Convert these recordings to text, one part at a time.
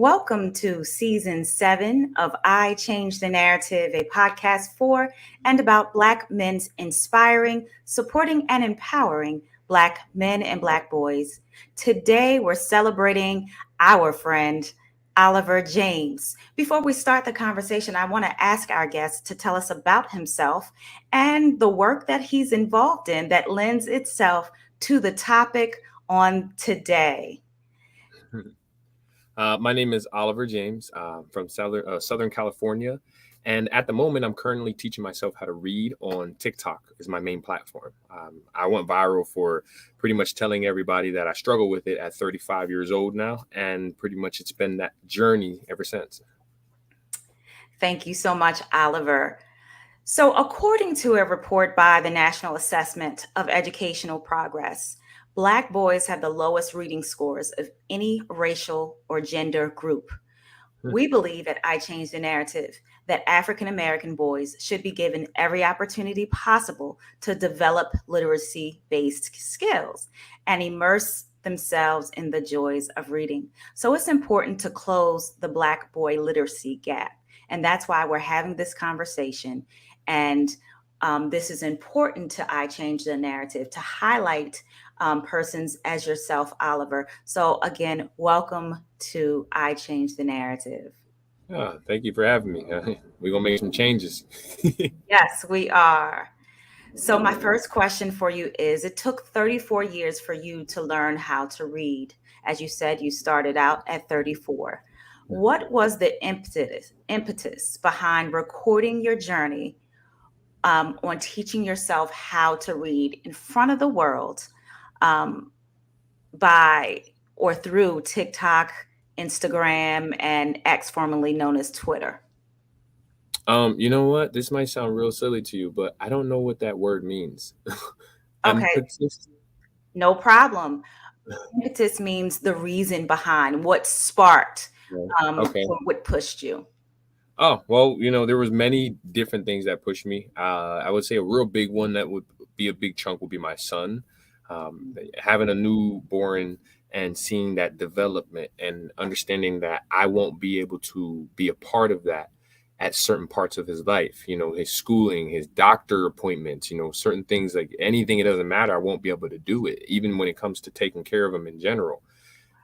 Welcome to season 7 of I Change the Narrative, a podcast for and about Black men's inspiring, supporting, and empowering Black men and Black boys. Today, we're celebrating our friend, Oliver James. Before we start the conversation, I want to ask our guest to tell us about himself and the work that he's involved in that lends itself to the topic on today. My name is Oliver James from Southern California. And at the moment, I'm currently teaching myself how to read on TikTok is my main platform. I went viral for pretty much telling everybody that I struggle with it at 35 years old now. And pretty much it's been that journey ever since. Thank you so much, Oliver. So, according to a report by the National Assessment of Educational Progress, Black boys have the lowest reading scores of any racial or gender group. We believe at I Change the Narrative that African American boys should be given every opportunity possible to develop literacy-based skills and immerse themselves in the joys of reading. So it's important to close the Black boy literacy gap. And that's why we're having this conversation. And this is important to I Change the Narrative to highlight persons as yourself, Oliver. So again, welcome to I Change the Narrative. Thank you for having me. We're going to make some changes. Yes, we are. So my first question for you is, it took 34 years for you to learn how to read. As you said, you started out at 34. What was the impetus behind recording your journey on teaching yourself how to read in front of the world by or through TikTok, Instagram, and X, formerly known as Twitter? You know what? This might sound real silly to you, but I don't know what that word means. Okay, no problem. Impetus means the reason behind what sparked, Okay. what pushed you. Oh, well, there was many different things that pushed me. I would say a real big one that would be a big chunk would be my son. Having a newborn and seeing that development and understanding that I won't be able to be a part of that at certain parts of his life, his schooling, his doctor appointments, certain things, like anything, it doesn't matter. I won't be able to do it, even when it comes to taking care of him in general.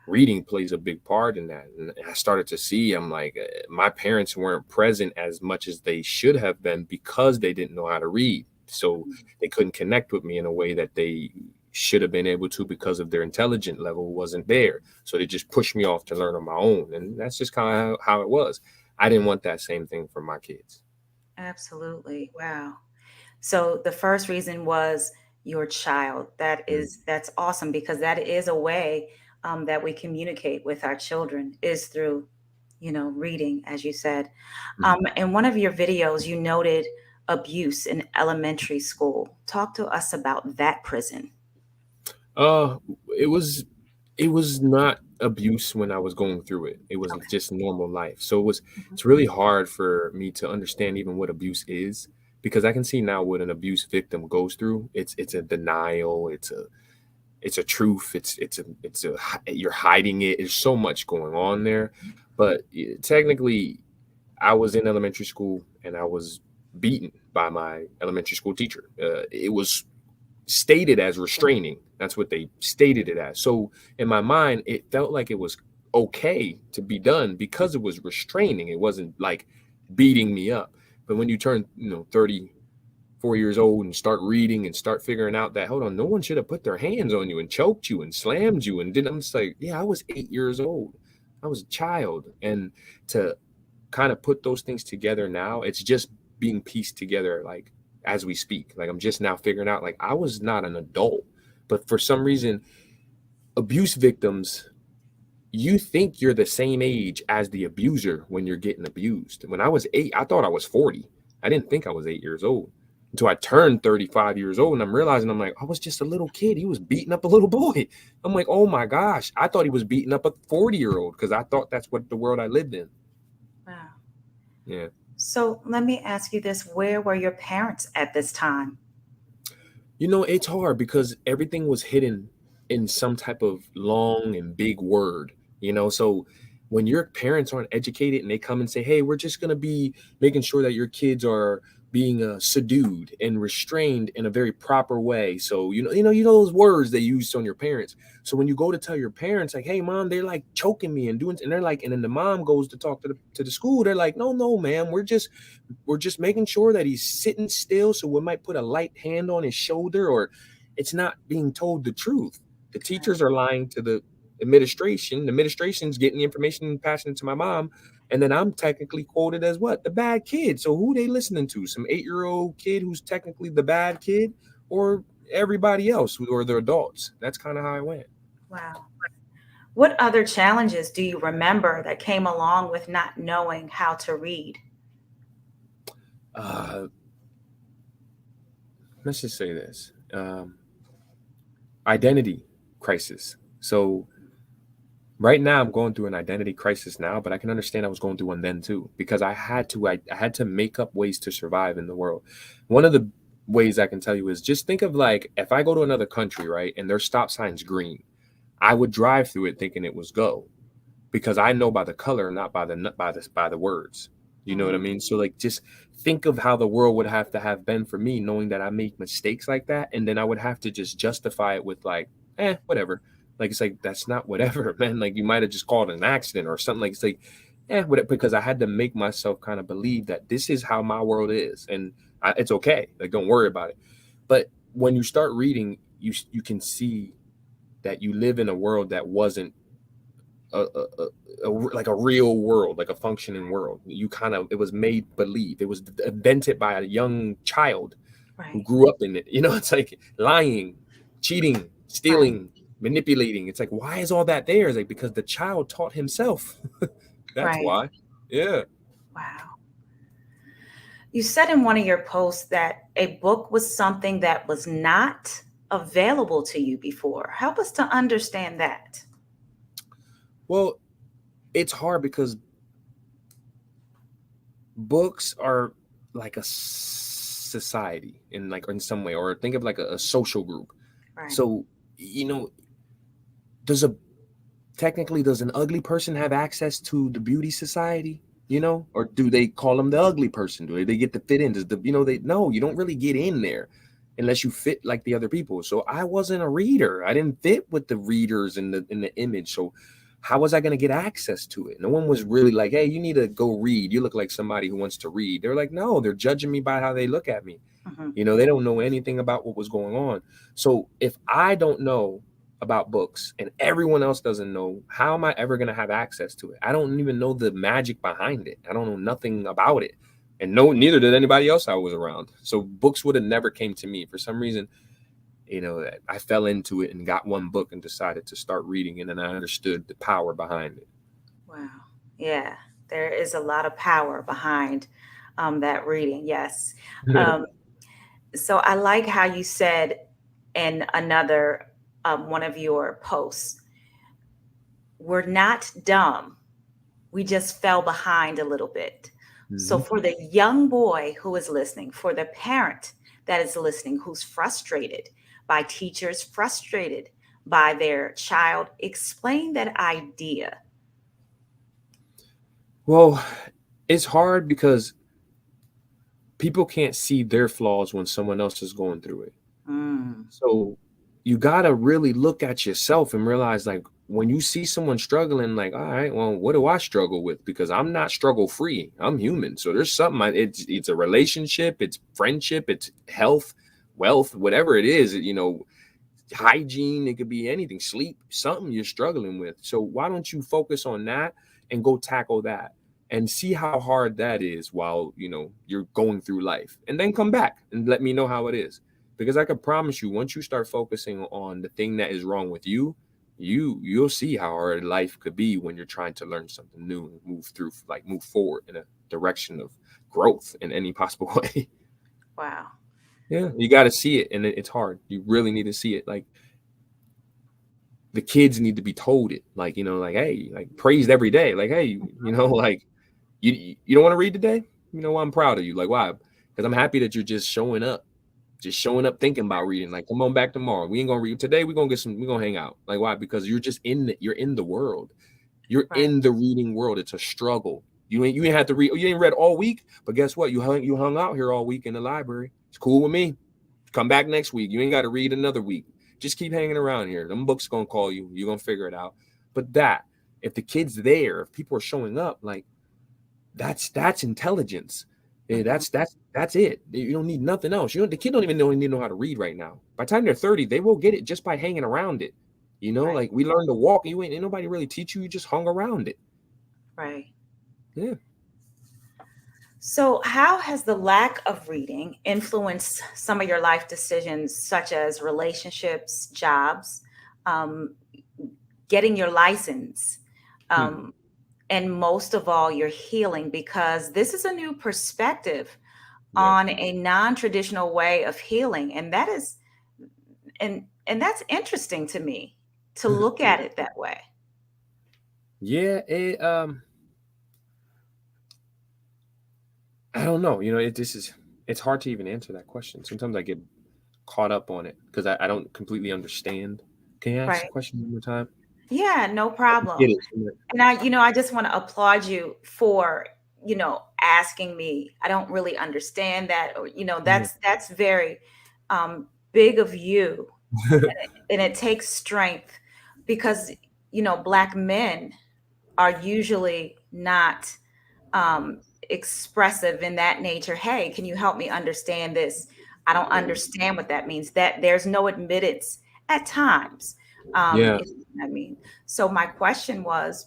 Reading plays a big part in that. And I started to see, I'm like, my parents weren't present as much as they should have been because they didn't know how to read. So they couldn't connect with me in a way that they should have been able to because of their intelligence level wasn't there. So they just pushed me off to learn on my own. And that's just kind of how it was. I didn't want that same thing for my kids. Absolutely. Wow. So the first reason was your child. That's awesome, because that is a way that we communicate with our children, is through, reading, as you said. In one of your videos, you noted abuse in elementary school. Talk to us about that prison. It was not abuse when I was going through it. It was just normal life. So it's really hard for me to understand even what abuse is, because I can see now what an abuse victim goes through. It's a denial. It's a truth. You're hiding it. There's so much going on there. But technically, I was in elementary school and I was beaten by my elementary school teacher. It was stated as restraining. That's what they stated it as. So in my mind, it felt like it was okay to be done because it was restraining. It wasn't like beating me up. But when you turn, 34 years old and start reading and start figuring out that, hold on, no one should have put their hands on you and choked you and slammed you. And then I'm just like, yeah, I was 8 years old. I was a child. And to kind of put those things together now, it's just being pieced together, like, as we speak. Like, I'm just now figuring out, like, I was not an adult, but for some reason, abuse victims, you think you're the same age as the abuser when you're getting abused. When I was 8, I thought I was 40. I didn't think I was 8 years old until I turned 35 years old. And I'm realizing, I'm like, I was just a little kid. He was beating up a little boy. I'm like, oh my gosh, I thought he was beating up a 40-year-old because I thought that's what the world I lived in. Wow. Yeah. So let me ask you this. Where were your parents at this time? It's hard because everything was hidden in some type of long and big word, so when your parents aren't educated and they come and say, hey, we're just going to be making sure that your kids are being subdued and restrained in a very proper way. So you know those words they use on your parents. So when you go to tell your parents, like, hey mom, they're like choking me and doing, and they're like, and then the mom goes to talk to the school, they're like, no, no, ma'am, we're just making sure that he's sitting still, so we might put a light hand on his shoulder, or it's not being told the truth. The Right. teachers are lying to the administration. The administration's getting the information and passing it to my mom, and then I'm technically quoted as what? The bad kid. So who they listening to? Some 8-year-old kid who's technically the bad kid, or everybody else or the adults? That's kind of how I went. Wow. What other challenges do you remember that came along with not knowing how to read? Uh, let's just say this. Identity crisis. So right now I'm going through an identity crisis now, but I can understand I was going through one then too, because I had to make up ways to survive in the world. One of the ways I can tell you is just think of like if I go to another country, right, and their stop sign's green, I would drive through it thinking it was go, because I know by the color, not by the words. You know what I Mm, mean? So like just think of how the world would have to have been for me, knowing that I make mistakes like that, and then I would have to just justify it with like, whatever. Like it's like that's not whatever, man. Like you might have just called it an accident or something. Like it's like, whatever, because I had to make myself kind of believe that this is how my world is, and it's okay. Like don't worry about it. But when you start reading, you can see that you live in a world that wasn't like a real world, like a functioning world. You kind of, it was made believe. It was invented by a young child who right. grew up in it. You know, it's like lying, cheating, Right. stealing, manipulating. It's like, why is all that there? It's like because the child taught himself. That's Right. why. Yeah. Wow. You said in one of your posts that a book was something that was not available to you before. Help us to understand that. Well, it's hard because books are like a society in like in some way, or think of like a social group. Right. So you know, does a technically does an ugly person have access to the beauty society, or do they call them the ugly person? Do they get to fit in? Does the they no, you don't really get in there unless you fit like the other people. So I wasn't a reader. I didn't fit with the readers in the image. So how was I going to get access to it? No one was really like, hey, you need to go read, you look like somebody who wants to read. They're like, no, they're judging me by how they look at me. Hmm. They don't know anything about what was going on. So if I don't know about books and everyone else doesn't know, how am I ever going to have access to it? I don't even know the magic behind it. I don't know nothing about it. And no, neither did anybody else I was around. So books would have never came to me. For some reason, I fell into it and got one book and decided to start reading, and then I understood the power behind it. Wow. Yeah, there is a lot of power behind that reading. Yes. Um, so I like how you said in another one of your posts, we're not dumb. We just fell behind a little bit. So Mhm. for the young boy who is listening, for the parent that is listening, who's frustrated by teachers, frustrated by their child, explain that idea. Well, it's hard because people can't see their flaws when someone else is going through it. Mm, So you got to really look at yourself and realize, like, when you see someone struggling, like, all right, well, what do I struggle with? Because I'm not struggle free. I'm human. So there's something, it's a relationship, it's friendship, it's health, wealth, whatever it is, hygiene, it could be anything, sleep, something you're struggling with. So why don't you focus on that and go tackle that and see how hard that is while you're going through life, and then come back and let me know how it is. Because I can promise you, once you start focusing on the thing that is wrong with you, you'll see how hard life could be when you're trying to learn something new and move forward in a direction of growth in any possible way. wow. Yeah, you got to see it, and it's hard. You really need to see it. Like the kids need to be told it, like like, hey, like praised every day, like, hey, like you don't want to read today. I'm proud of you. Like, why? Because I'm happy that you're just showing up thinking about reading. Like, come on back tomorrow, we ain't gonna read today, we're gonna hang out. Like, why? Because you're just you're in the world. You're Right. in the reading world. It's a struggle. You ain't had to read. You ain't read all week, but guess what? You hung out here all week in the library. It's cool with me. Come back next week. You ain't got to read another week. Just keep hanging around here. Them books gonna call you. You're gonna figure it out. But if the kid's there, if people are showing up, like that's intelligence. Hmm. That's it. You don't need nothing else. The kid don't even need to know how to read right now. By the time they're 30, they will get it just by hanging around it. Right. Like we learned to walk. Ain't nobody really teach you. You just hung around it. Right. Yeah. So, how has the lack of reading influenced some of your life decisions, such as relationships, jobs, um, getting your license, Hmm. um, and most of all, your healing? Because this is a new perspective Yeah. on a non-traditional way of healing, and that's interesting to me to look at it that way. Yeah. I don't know. It's hard to even answer that question. Sometimes I get caught up on it because I don't completely understand. Can you ask the Right. question one more time? Yeah, no I get problem. it. And I just want to applaud you for, asking me. I don't really understand that, or, Yeah. that's very big of you. And it takes strength because, Black men are usually not expressive in that nature. Hey, can you help me understand this? I don't understand what that means. That there's no admittance at times. Yeah. If you know what I mean. So my question was,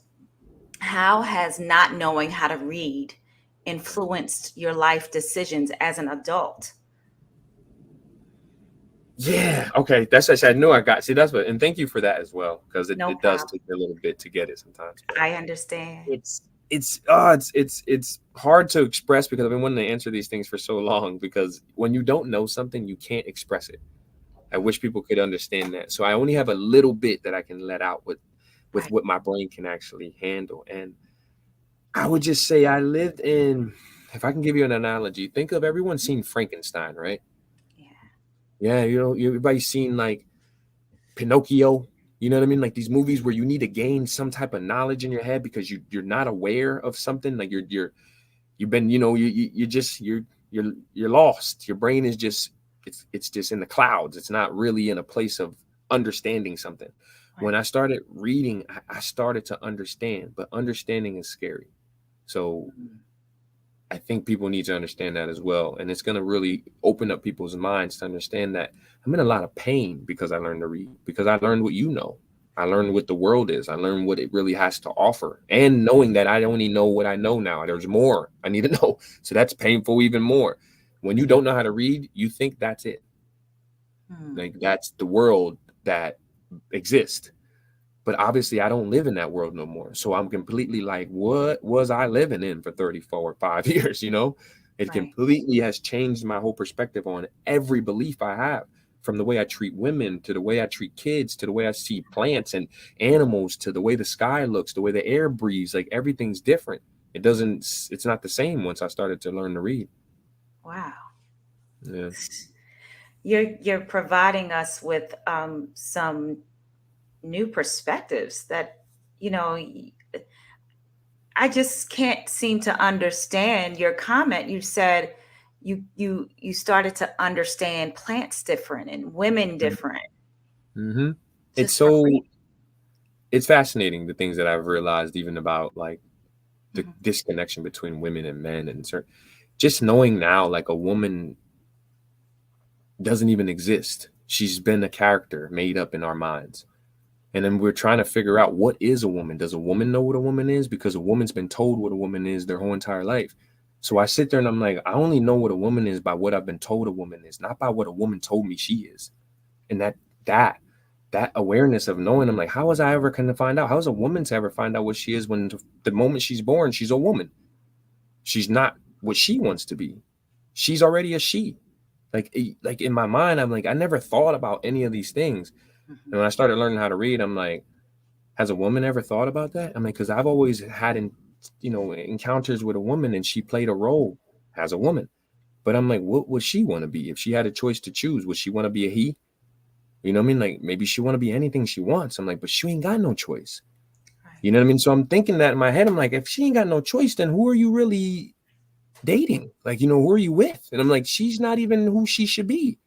how has not knowing how to read influenced your life decisions as an adult? Yeah. Okay. That's what I said. I knew I got. See, that's what. And thank you for that as well, because it, No it does problem. take me a little bit to get it sometimes. But I understand. it's hard to express because I've been wanting to answer these things for so long. Because when you don't know something, you can't express it. I wish people could understand that. So I only have a little bit that I can let out with Right. what my brain can actually handle. And I would just say I lived in. If I can give you an analogy, think of everyone's seen Frankenstein, right? Yeah. Yeah, everybody's seen like Pinocchio. You know what I mean? Like these movies where you need to gain some type of knowledge in your head because you're not aware of something. Like you've been you just you're lost. Your brain is just it's just in the clouds. It's not really in a place of understanding something. When Right. I started reading, I started to understand, but understanding is scary. So Mhm. I think people need to understand that as well. And it's going to really open up people's minds to understand that I'm in a lot of pain because I learned to read, because I learned what you know. I learned what the world is. I learned what it really has to offer. And knowing that I only know what I know now, there's more I need to know. So that's painful even more. When you don't know how to read, you think that's it. Hmm. Like that's the world that exists. But obviously, I don't live in that world no more. So I'm completely like, what was I living in for 34 or 5 years? It Right. completely has changed my whole perspective on every belief I have, from the way I treat women to the way I treat kids to the way I see plants and animals to the way the sky looks, the way the air breathes. Like everything's different. It's not the same once I started to learn to read. Wow. Yeah. You're providing us with some new perspectives that you know I just can't seem to understand your comment. You said you started to understand plants different and women different Mm-hmm. It's just from so reading. it's fascinating the things that I've realized even about like the Mhm. disconnection between women and men and just knowing now like a woman doesn't even exist. She's been a character made up in our minds. And then we're trying to figure out what is a woman. Does a woman know what a woman is? Because a woman's been told what a woman is their whole entire life. So I sit there and I'm like, I only know what a woman is by what I've been told a woman is, not by what a woman told me she is. And that that awareness of knowing, I'm like, how was I ever going to find out? How is a woman to ever find out what she is when the moment she's born, she's a woman? She's not what she wants to be. She's already a she. Like in my mind, I'm like, I never thought about any of these things. And Mhm. when I started learning how to read, I'm like, has a woman ever thought about that? I mean, because I've always had encounters with a woman and she played a role as a woman. But I'm like, what would she want to be if she had a choice to choose? Would she want to be a he? You know what I mean? Like maybe she want to be anything she wants. I'm like, but she ain't got no choice. You know what I mean? So I'm thinking that in my head. I'm like, if she ain't got no choice, then who are you really dating? Like, who are you with? And I'm like, she's not even who she should be.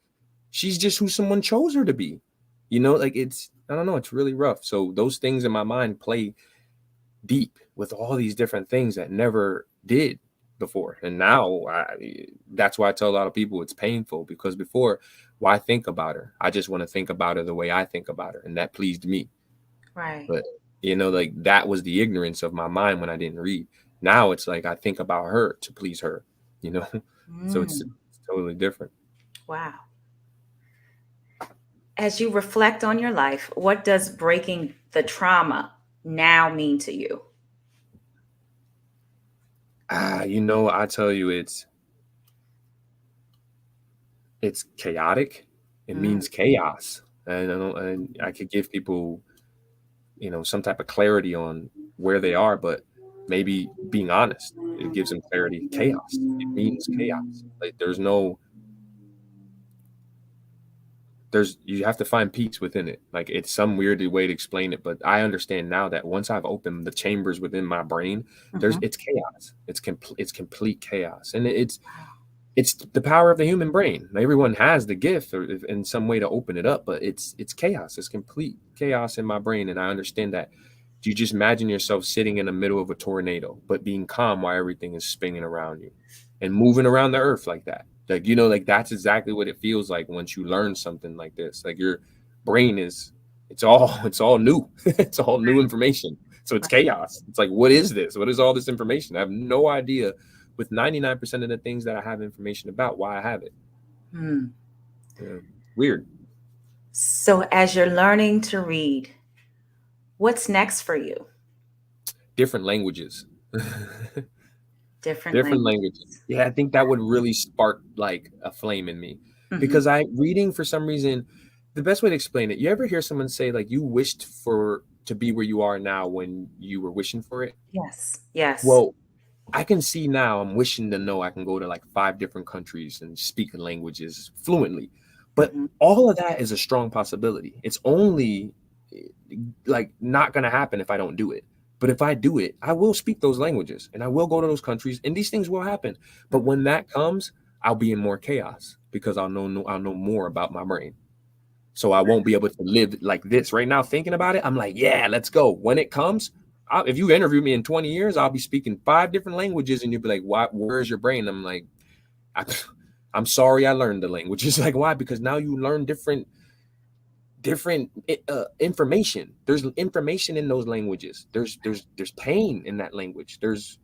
She's just who someone chose her to be. Like I don't know, it's really rough. So those things in my mind play deep with all these different things that never did before. And now that's why I tell a lot of people it's painful, because before, why think about her? I just want to think about her the way I think about her. And that pleased me. Right. But, like that was the ignorance of my mind when I didn't read. Now it's like I think about her to please her, you know? So it's Mm, totally different. wow. As you reflect on your life, what does breaking the trauma now mean to you? I tell you, it's chaotic. It Mm, means chaos. And I could give people, some type of clarity on where they are, but maybe being honest, it gives them clarity. Chaos. It means chaos. Like you have to find peace within it. Like it's some weird way to explain it, but I understand now that once I've opened the chambers within my brain, mhm. it's chaos. It's complete chaos. And it's the power of the human brain. Everyone has the gift or in some way to open it up, but it's chaos. It's complete chaos in my brain, and I understand that. Do you just imagine yourself sitting in the middle of a tornado, but being calm while everything is spinning around you and moving around the earth like that? Like, like that's exactly what it feels like once you learn something like this. Like your brain it's all new. It's all new information. So it's Right. chaos. It's like, what is this? What is all this information? I have no idea with 99% of the things that I have information about why I have it. Hmm. Yeah. Weird. So, as you're learning to read, what's next for you? Different languages. Different Different languages. languages. Yeah, I think that would really spark like a flame in me. Hmm. Because reading for some reason, the best way to explain it, you ever hear someone say like you wished for to be where you are now when you were wishing for it? Yes. Yes. Well, I can see now I'm wishing to know I can go to like 5 different countries and speak the languages fluently. But Hmm. all of that is a strong possibility. It's only like not going to happen if I don't do it. But if I do it, I will speak those languages and I will go to those countries and these things will happen. But when that comes, I'll be in more chaos because I'll know more about my brain. So I won't be able to live like this right now. Thinking about it, I'm like, yeah, let's go. When it comes, if you interview me in 20 years, I'll be speaking 5 different languages, and you'll be like, "Why? Where's your brain?" I'm like, I, "I'm sorry, I learned the language." Like, why? Because now you learn different information. There's information in those languages. There's pain in that language. There's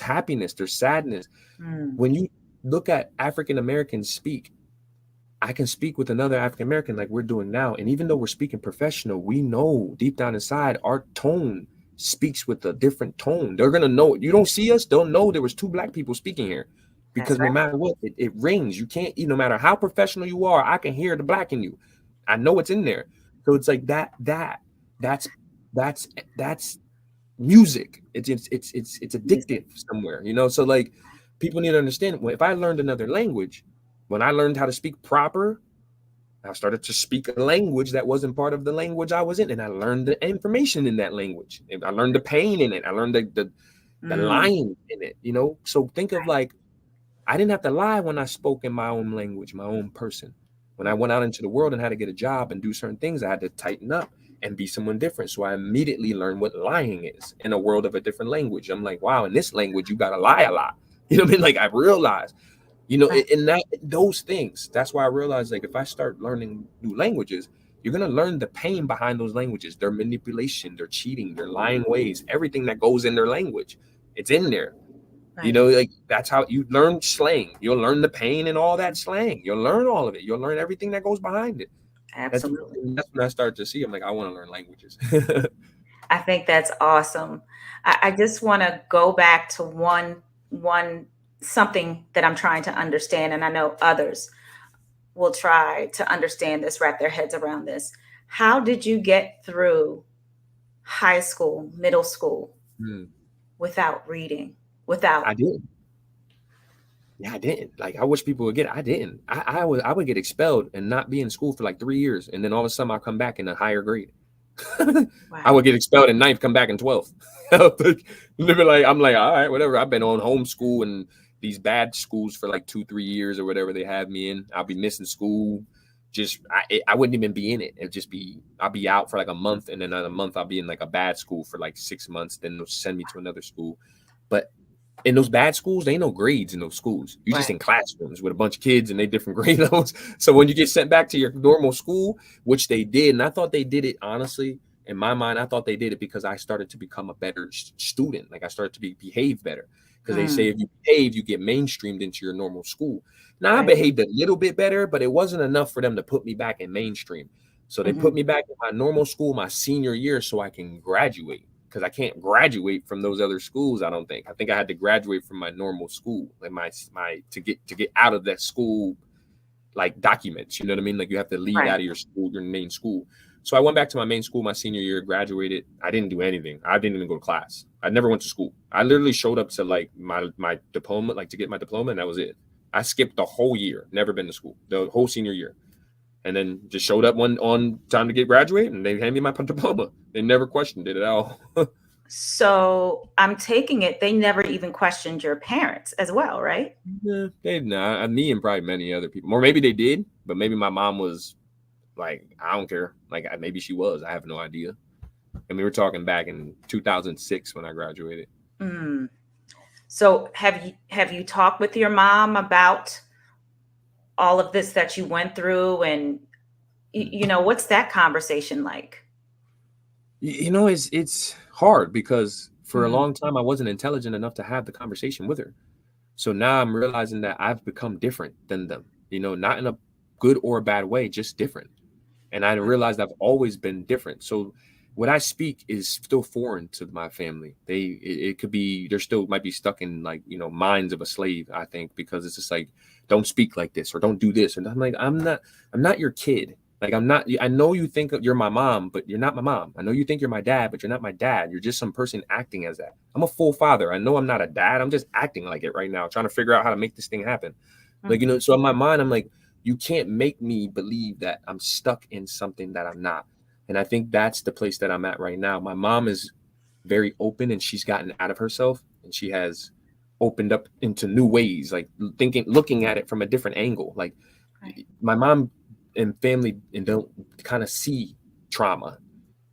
happiness. There's sadness. Mm. When you look at African Americans speak, I can speak with another African American like we're doing now. And even though we're speaking professional, we know deep down inside our tone speaks with a different tone. They're gonna know it. You don't see us, they'll know there was 2 Black people speaking here. That's Because no right. matter what, it rings. You can't, no matter how professional you are, I can hear the Black in you. I know it's in there. So it's like that's that's that's music. It's Music. addictive somewhere. So like people need to understand if I learned another language, when I learned how to speak proper, I started to speak a language that wasn't part of the language I was in, and I learned the information in that language. And I learned the pain in it. I learned the Mm. lying in it. So think of like I didn't have to lie when I spoke in my own language, my own person. When I went out into the world and had to get a job and do certain things, I had to tighten up and be someone different. So I immediately learned what lying is in a world of a different language. I'm like, wow, in this language, you got to lie a lot. You know what I mean? Like I realized Right. in that those things. That's why I realized like if I start learning new languages, you're gonna learn the pain behind those languages, their manipulation, their cheating, their lying ways, everything that goes in their language. It's in there. Right. Like that's how you learn slang. You'll learn the pain and all that slang. You'll learn all of it. You'll learn everything that goes behind it. That's Absolutely. that's when I start to see. I'm like, I want to learn languages. I think that's awesome. I just want to go back to one something that I'm trying to understand, and I know others will try to understand this, wrap their heads around this. How did you get through high school, middle school Hmm. without reading? Without I did. Yeah, I didn't. Like I wish people would get it. I didn't. I would get expelled and not be in school for like 3 years, and then all of a sudden I'll come back in a higher grade. I Right. would get expelled in ninth, come back in 12th. I'm like, all right, whatever. I've been on homeschool and these bad schools for like 2, 3 years or whatever they have me in. I'll be missing school. I wouldn't even be in it. It'd just be I'll be out for like a month, and then another month I'll be in like a bad school for like 6 months. Then they'll send me to another school. But in those bad schools, there ain't no grades in those schools. You're just Right. in classrooms with a bunch of kids and they different grade levels. So when you get sent back to your normal school, which they did, and I thought they did it honestly, in my mind, I thought they did it because I started to become a better student. Like I started to behave better. Because they say Mm, if you behave, you get mainstreamed into your normal school. Now I right. behaved a little bit better, but it wasn't enough for them to put me back in mainstream. So they put Hmm. me back in my normal school my senior year so I can graduate because I can't graduate from those other schools. I don't think. I think I had to graduate from my normal school, like my to get out of that school like documents. You know what I mean? Like you have to leave Right. out of your school, your main school. So I went back to my main school my senior year, graduated. I didn't do anything. I didn't even go to class. I never went to school. I literally showed up to like my diploma, like to get my diploma, and that was it. I skipped the whole year, never been to school, the whole senior year, and then just showed up one on time to get graduated, and they handed me my diploma. They never questioned it at all. So I'm taking it they never even questioned your parents as well, right? Yeah, they not me and probably many other people, or maybe they did, but maybe my mom was like, I don't care. Like maybe she was. I have no idea. And we were talking back in 2006 when I graduated. Mm. So have you talked with your mom about all of this that you went through, and what's that conversation like? It's hard because for a Hmm. long time I wasn't intelligent enough to have the conversation with her. So now I'm realizing that I've become different than them. Not in a good or a bad way, just different. And I realized I've always been different. So what I speak is still foreign to my family. It could be they're still might be stuck in like minds of a slave. I think because it's just like don't speak like this or don't do this. And I'm like I'm not your kid. Like I'm not. I know you think you're my mom, but you're not my mom. I know you think you're my dad, but you're not my dad. You're just some person acting as that. I'm a full father. I know I'm not a dad. I'm just acting like it right now, trying to figure out how to make this thing happen. Like, Hmm. so in my mind, I'm like, you can't make me believe that I'm stuck in something that I'm not. And I think that's the place that I'm at right now. My mom is very open and she's gotten out of herself and she has opened up into new ways, like looking at it from a different angle. Like Right. my mom and family and don't kind of see trauma.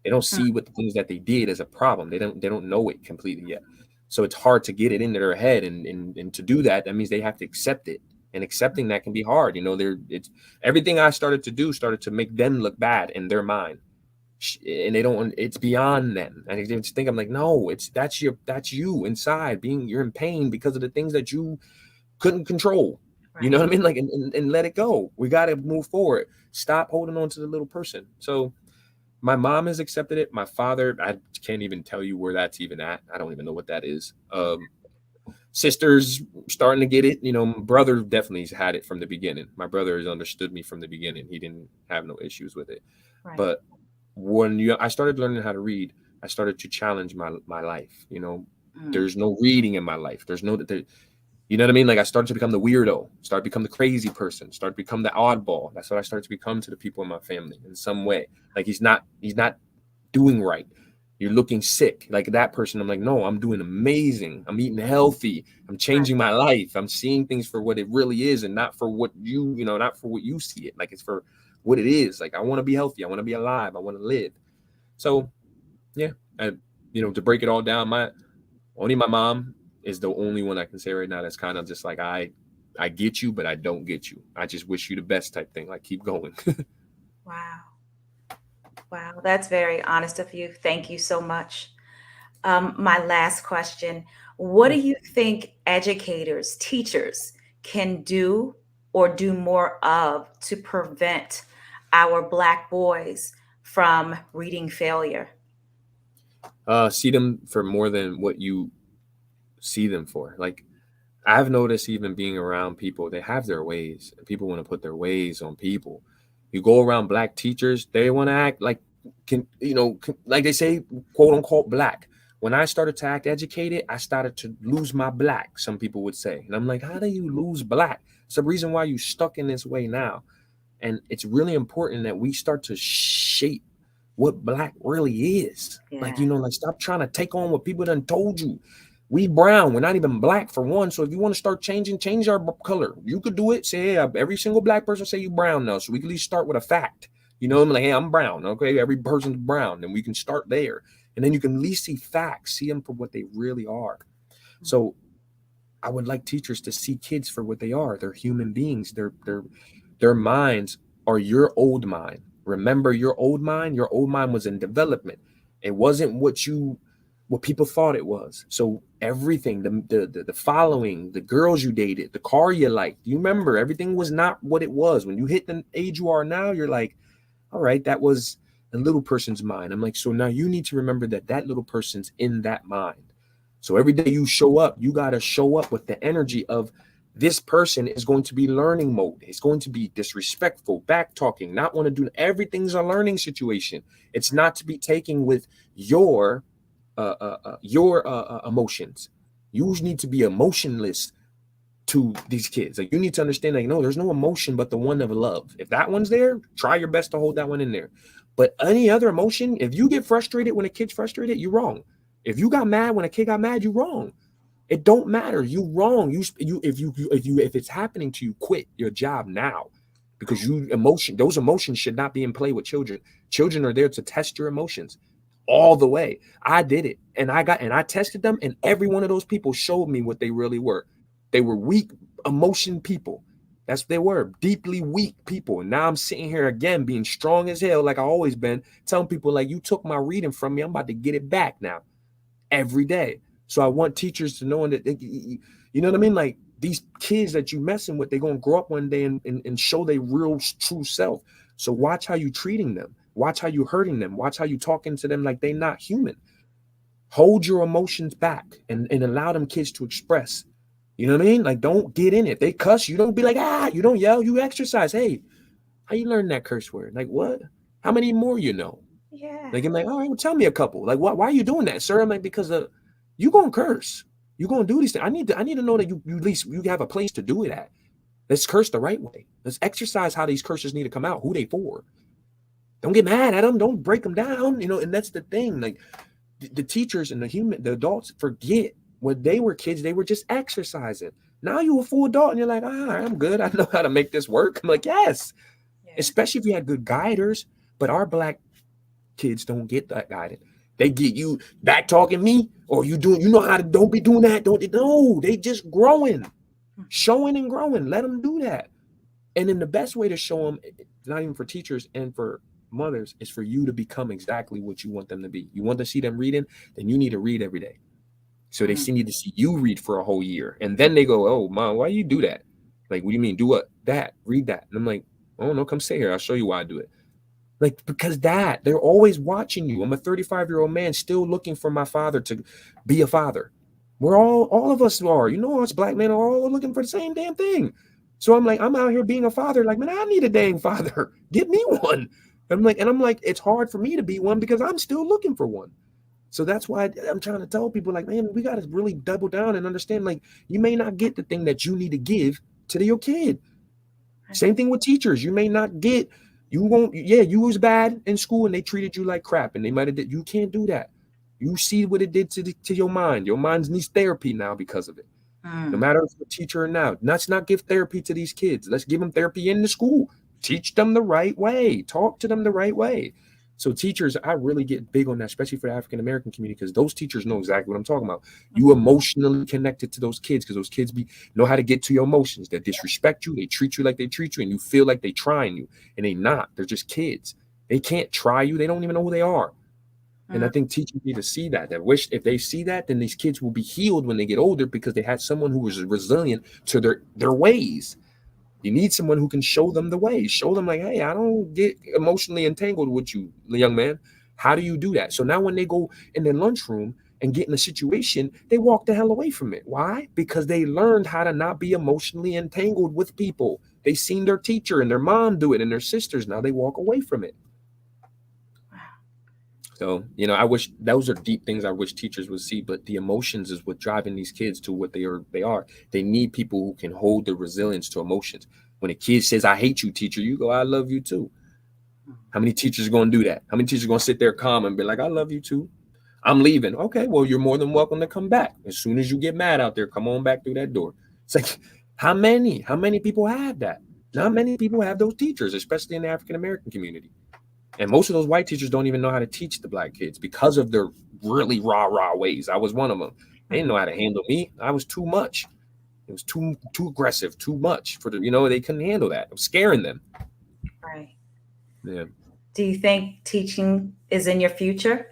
They don't Mm, see what the things that they did as a problem. They don't know it completely yet. So it's hard to get it into their head, and to do that, that means they have to accept it. And accepting that can be hard. It's everything I started to do started to make them look bad in their mind, and they don't. It's beyond them. And I just think I'm like, no, that's you inside being you're in pain because of the things that you couldn't control. You know right. what I mean? Like, and let it go. We got to move forward. Stop holding on to the little person. So my mom has accepted it. My father, I can't even tell you where that's even at. I don't even know what that is. Sisters starting to get it. My brother definitely has had it from the beginning. My brother has understood me from the beginning. He didn't have no issues with it. Right. But I started learning how to read, I started to challenge my life. Mm, There's no reading in my life. There's no there, you know what I mean? Like I started to become the weirdo, start to become the crazy person, start to become the oddball. That's what I started to become to the people in my family in some way. Like he's not doing right. You're looking sick. Like that person, I'm like, no, I'm doing amazing. I'm eating healthy. I'm right. changing my life. I'm seeing things for what it really is and not for what not for what you see it. Like it's for what it is. Like I want to be healthy. I want to be alive. I want to live. So yeah, to break it all down, my mom is the only one I can say right now that's kind of just like I get you, but I don't get you. I just wish you the best type thing. Like keep going. Wow. Wow. That's very honest of you. Thank you so much. My last question. What do you think educators, teachers can do or do more of to prevent our Black boys from reading failure? See them for more than what you see them for. Like I've noticed even being around people, they have their ways. And people want to put their ways on people. You go around black teachers, they want to act like like they say, quote unquote black. When I started to act educated, I started to lose my black, some people would say. And I'm like, how do you lose black? It's the reason why you stuck in this way now. And it's really important that we start to shape what black really is. Like, Yeah. like stop trying to take on what people done told you. We brown, we're not even black for one. So if you want to start changing, change our color. You could do it. Say, hey, every single black person say you brown now. So we can at least start with a fact. I'm like, hey, I'm brown. Okay, every person's brown. And we can start there. And then you can at least see facts, see them for what they really are. So I would like teachers to see kids for what they are. They're human beings. Their minds are your old mind. Remember your old mind? Your old mind was in development. It wasn't what people thought it was. So everything, the following, the girls you dated, the car you liked, you remember everything was not what it was. When you hit the age you are now, you're like, all right, that was a little person's mind. I'm like, so now you need to remember that little person's in that mind. So every day you show up, you got to show up with the energy of this person is going to be learning mode. It's going to be disrespectful, back talking, not want to do everything's a learning situation. It's not to be taken with your emotions. You need to be emotionless to these kids. Like, you need to understand, like, no, there's no emotion but the one of love. If that one's there, try your best to hold that one in there. But any other emotion, if you get frustrated when a kid's frustrated, you're wrong. If you got mad when a kid got mad, you're wrong. It don't matter. You wrong. If it's happening to you, quit your job now, because those emotions should not be in play with children. Children are there to test your emotions all the way. I did it, and I tested them, and every one of those people showed me what they really were. They were weak emotion people. That's what they were, deeply weak people. And now I'm sitting here again being strong as hell, like I always been, telling people, like, you took my reading from me, I'm about to get it back now every day. So I want teachers to know that, you know what I mean? Like, these kids that you messing with, they're going to grow up one day and show their real true self. So watch how you treating them. Watch how you hurting them. Watch how you talking to them like they not human. Hold your emotions back and allow them kids to express. You know what I mean? Like, don't get in it. They cuss, you don't be like, you don't yell, you exercise. Hey, how you learn that curse word? Like, what? How many more you know? Yeah. Like, I'm like, all right, well, tell me a couple. Like, why are you doing that, sir? I'm like, because you gonna curse. You gonna do these things. I need to know that you at least you have a place to do it at. Let's curse the right way. Let's exercise how these curses need to come out. Who they for? Don't get mad at them. Don't break them down. And that's the thing. Like, the teachers and the adults forget when they were kids, they were just exercising. Now you a full adult and you're like, all right, I'm good. I know how to make this work. I'm like, yes, Yeah. especially if you had good guiders. But our black kids don't get that guided. They get you back talking me, or you know how to, don't be doing that. Don't, no, they just growing, showing and growing. Let them do that. And then the best way to show them, not even for teachers and for mothers, is for you to become exactly what you want them to be. You want to see them reading, then you need to read every day. So they need to see you read for a whole year. And then they go, oh, mom, why you do that? Like, what do you mean? Do what? That. Read that. And I'm like, oh, no, come sit here. I'll show you why I do it. Like, because they're always watching you. I'm a 35-year-old man still looking for my father to be a father. We're all of us are. Us black men are all looking for the same damn thing. So I'm like, I'm out here being a father. Like, man, I need a dang father. Get me one. I'm like, it's hard for me to be one because I'm still looking for one. So that's why I'm trying to tell people, like, man, we got to really double down and understand, like, you may not get the thing that you need to give to your kid. Same thing with teachers. You may not get, you won't, yeah, you was bad in school and they treated you like crap and they might have did, you can't do that. You see what it did to your mind. Your mind needs therapy now because of it. No matter if you're a teacher or not. Let's not give therapy to these kids. Let's give them therapy in the school. Teach them the right way. Talk to them the right way. So teachers, I really get big on that, especially for the African American community, because those teachers know exactly what I'm talking about. You emotionally connected to those kids because those kids know how to get to your emotions. They disrespect you. They treat you like they treat you, and you feel like they trying you, and they not. They're just kids. They can't try you. They don't even know who they are. And I think teachers need to see that. If they see that, then these kids will be healed when they get older because they had someone who was resilient to their ways. You need someone who can show them the way. Show them, like, hey, I don't get emotionally entangled with you, young man. How do you do that? So now when they go in their lunchroom and get in a situation, they walk the hell away from it. Why? Because they learned how to not be emotionally entangled with people. They seen their teacher and their mom do it and their sisters. Now they walk away from it. So, I wish those are deep things I wish teachers would see, but the emotions is what driving these kids to what they are. They need people who can hold the resilience to emotions. When a kid says, I hate you, teacher, you go, I love you too. How many teachers are going to do that? How many teachers are going to sit there calm and be like, I love you too. I'm leaving. Okay, well, you're more than welcome to come back. As soon as you get mad out there, come on back through that door. It's like, how many people have that? Not many people have those teachers, especially in the African-American community. And most of those white teachers don't even know how to teach the Black kids because of their really rah ways. I was one of them. They didn't know how to handle me. I was too much. It was too aggressive, too much for the, they couldn't handle that. I'm scaring them. Right. Yeah. Do you think teaching is in your future?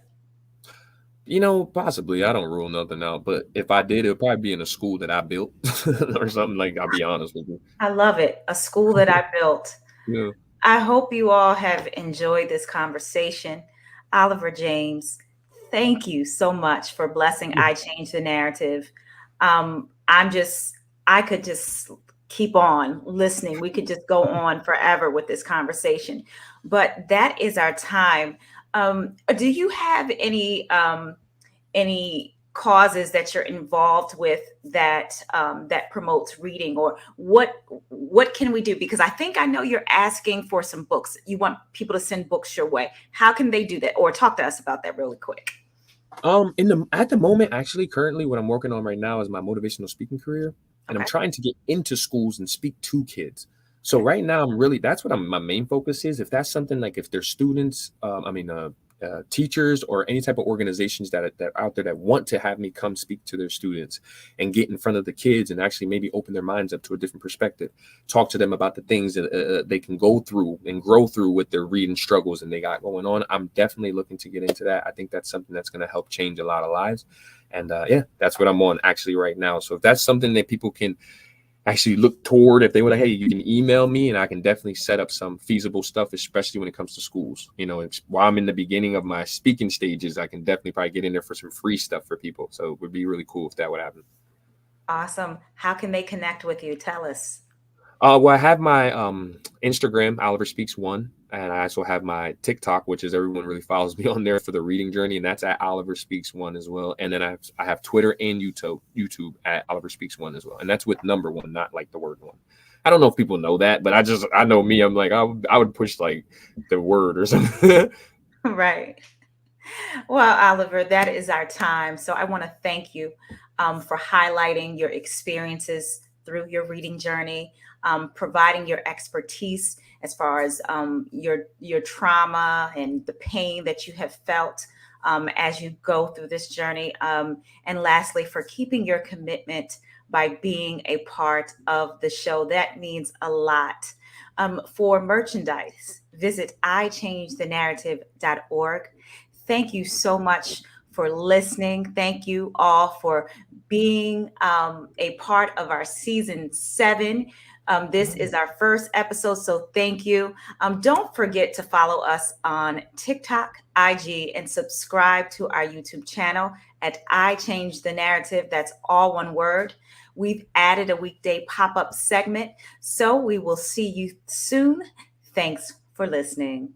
Possibly. I don't rule nothing out, but if I did, it'll probably be in a school that I built or something. Like, I'll be honest with you. I love it. A school that I built. Yeah. I hope you all have enjoyed this conversation. Oliver James, thank you so much for blessing I Change the Narrative. I could just keep on listening. We could just go on forever with this conversation, but that is our time. Do you have any causes that you're involved with that that promotes reading, or what can we do? Because I think I know you're asking for some books. You want people to send books your way. How can they do that? Or talk to us about that really quick. At the moment, actually, currently, what I'm working on right now is my motivational speaking career, and I'm trying to get into schools and speak to kids. So right now, that's what my main focus is. If that's something like if there's students, teachers or any type of organizations that are out there that want to have me come speak to their students and get in front of the kids and actually maybe open their minds up to a different perspective, talk to them about the things that they can go through and grow through with their reading struggles and they got going on. I'm definitely looking to get into that. I think that's something that's going to help change a lot of lives. And that's what I'm on actually right now. So if that's something that people can actually look toward, if they were like, hey, you can email me and I can definitely set up some feasible stuff, especially when it comes to schools. While I'm in the beginning of my speaking stages, I can definitely probably get in there for some free stuff for people. So it would be really cool if that would happen. Awesome. How can they connect with you? Tell us. Well, I have my Instagram, Oliver Speaks 1, and I also have my TikTok, which is everyone really follows me on there for the reading journey, and that's at Oliver Speaks 1 as well. And then I have Twitter and YouTube at Oliver Speaks 1 as well, and that's with number 1, not like the word 1. I don't know if people know that, but I know me. I'm like I would push like the word or something. Right. Well, Oliver, that is our time. So I want to thank you for highlighting your experiences through your reading journey, providing your expertise as far as your trauma and the pain that you have felt as you go through this journey. And lastly, for keeping your commitment by being a part of the show. That means a lot. For merchandise, visit iChangeTheNarrative.org. Thank you so much for listening. Thank you all for being a part of our season 7. This is our first episode, so thank you. Don't forget to follow us on TikTok, IG, and subscribe to our YouTube channel at iChangeTheNarrative. That's all one word. We've added a weekday pop-up segment, so we will see you soon. Thanks for listening.